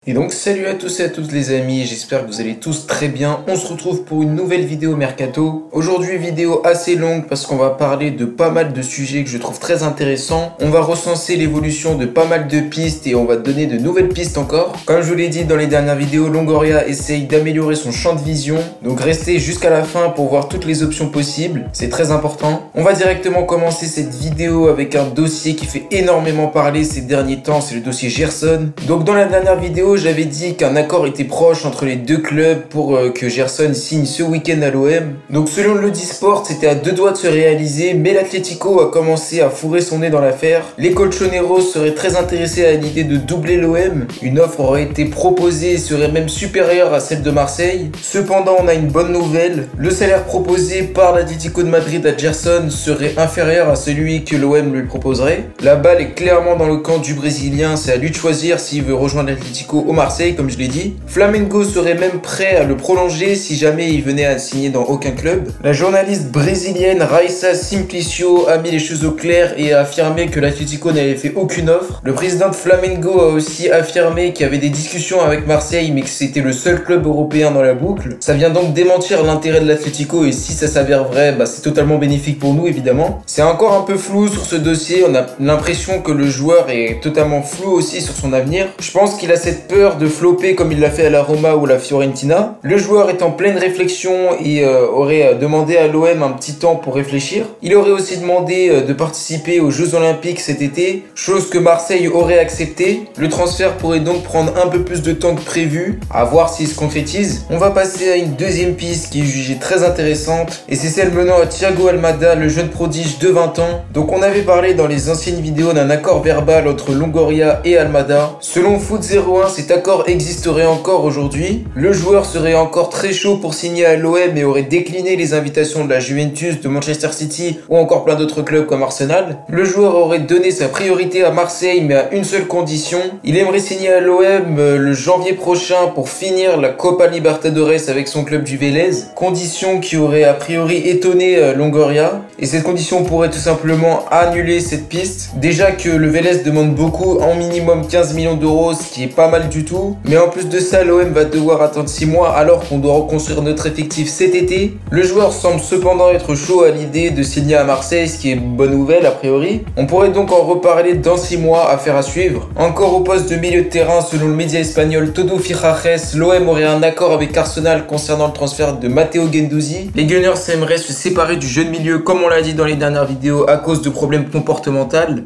Et donc salut à tous et à toutes les amis, j'espère que vous allez tous très bien. On se retrouve pour une nouvelle vidéo Mercato. Aujourd'hui vidéo assez longue parce qu'on va parler de pas mal de sujets que je trouve très intéressants. On va recenser l'évolution de pas mal de pistes et on va donner de nouvelles pistes encore. Comme je vous l'ai dit dans les dernières vidéos, Longoria essaye d'améliorer son champ de vision. Donc restez jusqu'à la fin pour voir toutes les options possibles, c'est très important. On va directement commencer cette vidéo avec un dossier qui fait énormément parler ces derniers temps, c'est le dossier Gerson. Donc dans la dernière vidéo, j'avais dit qu'un accord était proche entre les deux clubs pour que Gerson signe ce week-end à l'OM. Donc selon le Sport, c'était à 2 doigts de se réaliser, mais l'Atlético a commencé à fourrer son nez dans l'affaire. Les colchoneros seraient très intéressés à l'idée de doubler l'OM. Une offre aurait été proposée et serait même supérieure à celle de Marseille. Cependant, on a une bonne nouvelle. Le salaire proposé par l'Atlético de Madrid à Gerson serait inférieur à celui que l'OM lui proposerait. La balle est clairement dans le camp du Brésilien, c'est à lui de choisir s'il veut rejoindre l'Atlético au Marseille, comme je l'ai dit. Flamengo serait même prêt à le prolonger si jamais il venait à signer dans aucun club. La journaliste brésilienne Raissa Simplicio a mis les choses au clair et a affirmé que l'Atlético n'avait fait aucune offre. Le président de Flamengo a aussi affirmé qu'il y avait des discussions avec Marseille mais que c'était le seul club européen dans la boucle. Ça vient donc démentir l'intérêt de l'Atlético et si ça s'avère vrai, c'est totalement bénéfique pour nous évidemment. C'est encore un peu flou sur ce dossier, on a l'impression que le joueur est totalement flou aussi sur son avenir. Je pense qu'il a cette peur de flopper comme il l'a fait à la Roma ou la Fiorentina. Le joueur est en pleine réflexion et aurait demandé à l'OM un petit temps pour réfléchir. Il aurait aussi demandé de participer aux Jeux Olympiques cet été, chose que Marseille aurait accepté. Le transfert pourrait donc prendre un peu plus de temps que prévu, à voir s'il se concrétise. On va passer à une deuxième piste qui est jugée très intéressante et c'est celle menant à Thiago Almada, le jeune prodige de 20 ans. Donc on avait parlé dans les anciennes vidéos d'un accord verbal entre Longoria et Almada. Selon Foot 01, cet accord existerait encore aujourd'hui. Le joueur serait encore très chaud pour signer à l'OM et aurait décliné les invitations de la Juventus, de Manchester City ou encore plein d'autres clubs comme Arsenal. Le joueur aurait donné sa priorité à Marseille mais à une seule condition. Il aimerait signer à l'OM le janvier prochain pour finir la Copa Libertadores avec son club du Vélez. Condition qui aurait a priori étonné Longoria. Et cette condition pourrait tout simplement annuler cette piste. Déjà que le Vélez demande beaucoup, en minimum 15 millions d'euros, ce qui est pas mal du tout. Mais en plus de ça, l'OM va devoir attendre 6 mois alors qu'on doit reconstruire notre effectif cet été. Le joueur semble cependant être chaud à l'idée de signer à Marseille, ce qui est une bonne nouvelle a priori. On pourrait donc en reparler dans 6 mois, affaire à suivre. Encore au poste de milieu de terrain, selon le média espagnol Todo Fichajes, l'OM aurait un accord avec Arsenal concernant le transfert de Matteo Guendouzi. Les Gunners aimeraient se séparer du jeune milieu comme on l'a dit dans les dernières vidéos à cause de problèmes comportementaux.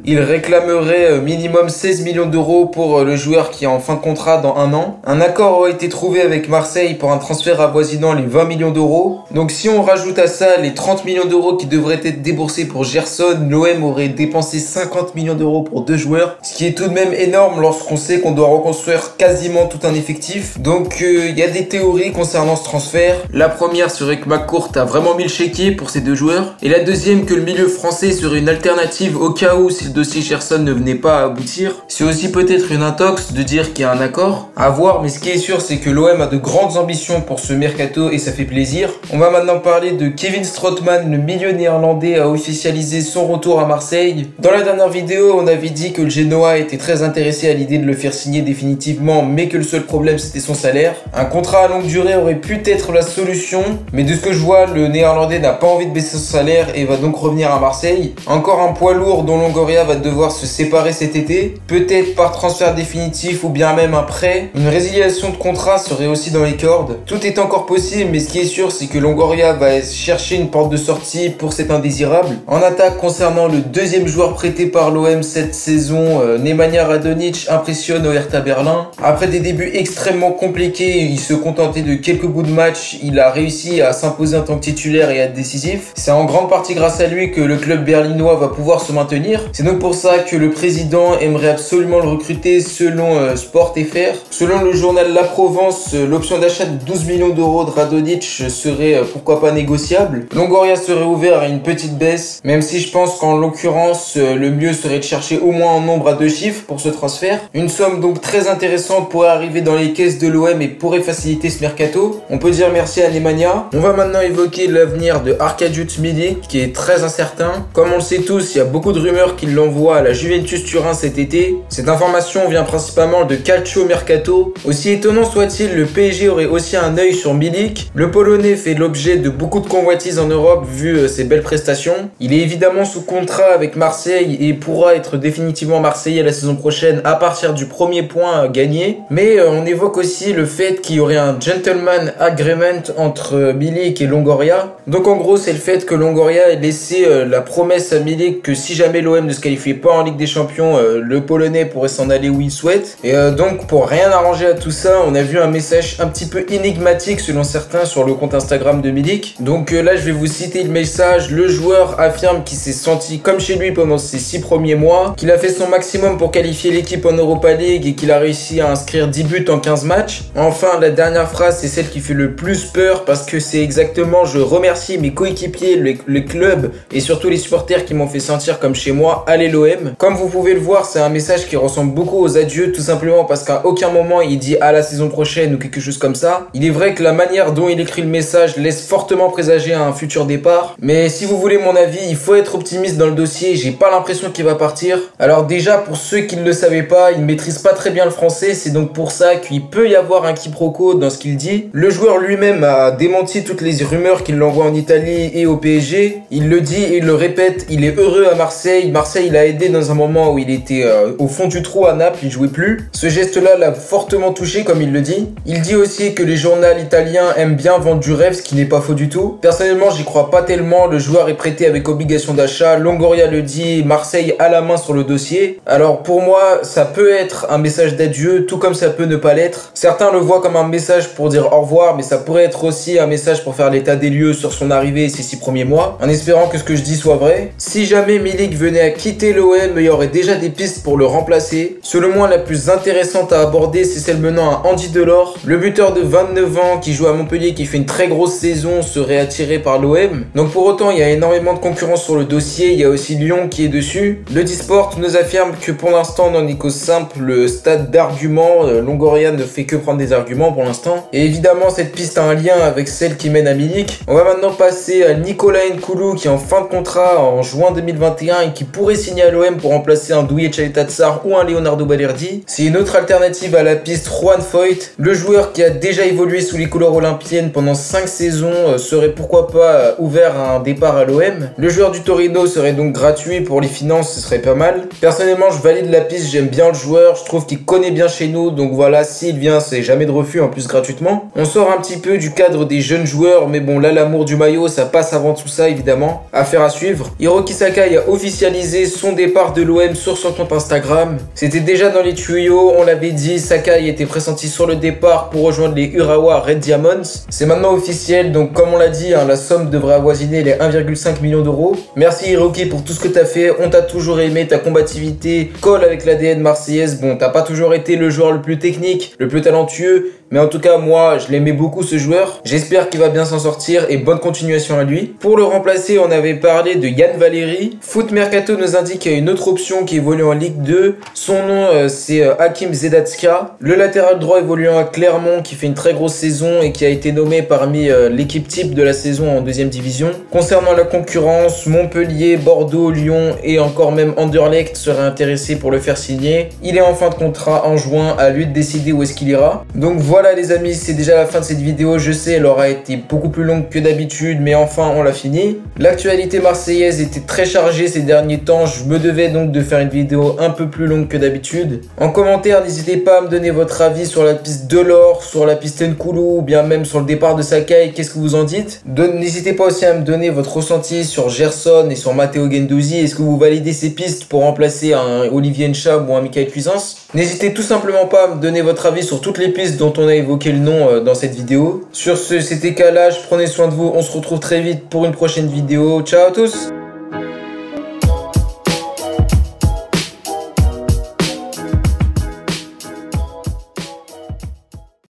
Ils réclameraient minimum 16 millions d'euros pour le joueur qui est en fin de contrat dans 1 an. Un accord aurait été trouvé avec Marseille pour un transfert avoisinant les 20 millions d'euros. Donc si on rajoute à ça les 30 millions d'euros qui devraient être déboursés pour Gerson, l'OM aurait dépensé 50 millions d'euros pour 2 joueurs. Ce qui est tout de même énorme lorsqu'on sait qu'on doit reconstruire quasiment tout un effectif. Donc il y a des théories concernant ce transfert. La première serait que McCourt a vraiment mis le chéquier pour ces 2 joueurs. Et la deuxième que le milieu français serait une alternative au cas où si le dossier Gerson ne venait pas à aboutir. C'est aussi peut-être une intox de dire qu'il y a un accord. À voir, mais ce qui est sûr c'est que l'OM a de grandes ambitions pour ce mercato et ça fait plaisir. On va maintenant parler de Kevin Strootman, le milieu néerlandais a officialisé son retour à Marseille. Dans la dernière vidéo, on avait dit que le Genoa était très intéressé à l'idée de le faire signer définitivement, mais que le seul problème c'était son salaire. Un contrat à longue durée aurait pu être la solution, mais de ce que je vois, le néerlandais n'a pas envie de baisser son salaire et va donc revenir à Marseille. Encore un poids lourd dont Longoria va devoir se séparer cet été, peut-être par transfert définitif ou bien même un prêt. Une résiliation de contrat serait aussi dans les cordes. Tout est encore possible, mais ce qui est sûr c'est que Longoria va chercher une porte de sortie pour cet indésirable. En attaque, concernant le deuxième joueur prêté par l'OM cette saison, Nemanja Radonjic impressionne au Hertha Berlin. Après des débuts extrêmement compliqués, il se contentait de quelques bouts de match, il a réussi à s'imposer en tant que titulaire et à être décisif. C'est en grande partie grâce à lui que le club berlinois va pouvoir se maintenir. C'est donc pour ça que le président aimerait absolument le recruter selon Sport FR. Selon le journal La Provence, l'option d'achat de 12 millions d'euros de Radonjic serait pourquoi pas négociable. Longoria serait ouvert à une petite baisse, même si je pense qu'en l'occurrence le mieux serait de chercher au moins un nombre à 2 chiffres pour ce transfert. Une somme donc très intéressante pourrait arriver dans les caisses de l'OM et pourrait faciliter ce mercato. On peut dire merci à Nemanja. On va maintenant évoquer l'avenir de Arkadiusz Milik qui est très incertain. Comme on le sait tous, il y a beaucoup de rumeurs qu'il l'envoie à la Juventus Turin cet été. Cette information vient principalement de Calcio au mercato. Aussi étonnant soit-il, le PSG aurait aussi un œil sur Milik. Le Polonais fait l'objet de beaucoup de convoitises en Europe vu ses belles prestations. Il est évidemment sous contrat avec Marseille et pourra être définitivement marseillais la saison prochaine à partir du premier point gagné. Mais on évoque aussi le fait qu'il y aurait un gentleman agreement entre Milik et Longoria. Donc en gros c'est le fait que Longoria ait laissé la promesse à Milik que si jamais l'OM ne se qualifiait pas en Ligue des Champions, le Polonais pourrait s'en aller où il souhaite. Et donc pour rien arranger à tout ça, on a vu un message un petit peu énigmatique selon certains sur le compte Instagram de Milik. Donc là je vais vous citer le message. Le joueur affirme qu'il s'est senti comme chez lui pendant ses 6 premiers mois, qu'il a fait son maximum pour qualifier l'équipe en Europa League et qu'il a réussi à inscrire 10 buts en 15 matchs. Enfin la dernière phrase c'est celle qui fait le plus peur parce que c'est exactement: je remercie mes coéquipiers, les clubs et surtout les supporters qui m'ont fait sentir comme chez moi, allez l'OM. Comme vous pouvez le voir, c'est un message qui ressemble beaucoup aux adieux, tout simplement parce qu'à aucun moment il dit à la saison prochaine ou quelque chose comme ça. Il est vrai que la manière dont il écrit le message laisse fortement présager un futur départ, mais si vous voulez mon avis, il faut être optimiste dans le dossier. J'ai pas l'impression qu'il va partir. Alors déjà, pour ceux qui ne le savaient pas, il maîtrise pas très bien le français, c'est donc pour ça qu'il peut y avoir un quiproquo dans ce qu'il dit. Le joueur lui-même a démenti toutes les rumeurs qu'il l'envoie en Italie et au PSG. Il le dit et il le répète, il est heureux à Marseille. Marseille l'a aidé dans un moment où il était au fond du trou à Naples, il jouait plus. Ce geste-là l'a fortement touché, comme il le dit. Il dit aussi que les journaux italiens aiment bien vendre du rêve, ce qui n'est pas faux du tout. Personnellement, j'y crois pas tellement. Le joueur est prêté avec obligation d'achat. Longoria le dit, Marseille a la main sur le dossier. Alors pour moi, ça peut être un message d'adieu, tout comme ça peut ne pas l'être. Certains le voient comme un message pour dire au revoir, mais ça pourrait être aussi un message pour faire l'état des lieux sur son arrivée et ses 6 premiers mois, en espérant que ce que je dis soit vrai. Si jamais Milik venait à quitter l'OM, il y aurait déjà des pistes pour le remplacer. Selon moi, la plus intéressante à aborder, c'est celle menant à Andy Delors. Le buteur de 29 ans qui joue à Montpellier, qui fait une très grosse saison, serait attiré par l'OM. Donc pour autant, il y a énormément de concurrence sur le dossier. Il y a aussi Lyon qui est dessus. Le Disport nous affirme que pour l'instant, on n'en est qu'au simple stade d'arguments. Longoria ne fait que prendre des arguments pour l'instant. Et évidemment, cette piste a un lien avec celle qui mène à Milik. On va maintenant passer à Nicolas Nkoulou qui est en fin de contrat en juin 2021 et qui pourrait signer à l'OM pour remplacer un Douye Caleta-Tsar ou un Leonardo Balerdi. C'est une autre alternative à la piste Juan Foyth. Le joueur qui a déjà évolué sous les couleurs olympiennes pendant 5 saisons serait pourquoi pas ouvert à un départ à l'OM. Le joueur du Torino serait donc gratuit pour les finances, ce serait pas mal. Personnellement, je valide la piste, j'aime bien le joueur, je trouve qu'il connaît bien chez nous, donc voilà, s'il vient, c'est jamais de refus, en plus gratuitement. On sort un petit peu du cadre des jeunes joueurs, mais bon, là, l'amour du maillot, ça passe avant tout ça, évidemment. Affaire à suivre. Hiroki Sakai a officialisé son départ de l'OM sur son compte Instagram. C'était déjà dans les tuyaux, on l'avait dit, Sakai était pressenti sur le départ pour rejoindre les Urawa Red Diamonds. C'est maintenant officiel, donc comme on l'a dit, la somme devrait avoisiner les 1,5 million d'euros. Merci Hiroki pour tout ce que t'as fait, on t'a toujours aimé, ta combativité colle avec l'ADN marseillaise. Bon, t'as pas toujours été le joueur le plus technique, le plus talentueux, mais en tout cas, moi, je l'aimais beaucoup ce joueur. J'espère qu'il va bien s'en sortir et bonne continuation à lui. Pour le remplacer, on avait parlé de Yann Valéry. Foot Mercato nous indique qu'il y a une autre option qui évolue en Ligue 2. Son nom, c'est Hakim Zedatska. Le latéral droit évoluant à Clermont qui fait une très grosse saison et qui a été nommé parmi l'équipe type de la saison en 2e division. Concernant la concurrence, Montpellier, Bordeaux, Lyon et encore même Anderlecht seraient intéressés pour le faire signer. Il est en fin de contrat en juin, à lui de décider où est-ce qu'il ira. Donc voilà les amis, c'est déjà la fin de cette vidéo. Je sais, elle aura été beaucoup plus longue que d'habitude, mais enfin on l'a fini. L'actualité marseillaise était très chargée ces derniers temps. Je me devais donc de faire une vidéo un peu plus longue que d'habitude. En commentaire, n'hésitez pas à me donner votre avis sur la piste Delors, sur la piste Nkoulou, ou bien même sur le départ de Sakai. Qu'est-ce que vous en dites? N'hésitez pas aussi à me donner votre ressenti sur Gerson et sur Matteo Guendouzi. Est-ce que vous validez ces pistes pour remplacer un Olivier Nchab ou un Michael Cuisance? N'hésitez tout simplement pas à me donner votre avis sur toutes les pistes dont on a évoqué le nom dans cette vidéo. Sur ce, c'était Kalash, prenez soin de vous, on se retrouve très vite pour une prochaine vidéo. Ciao à tous!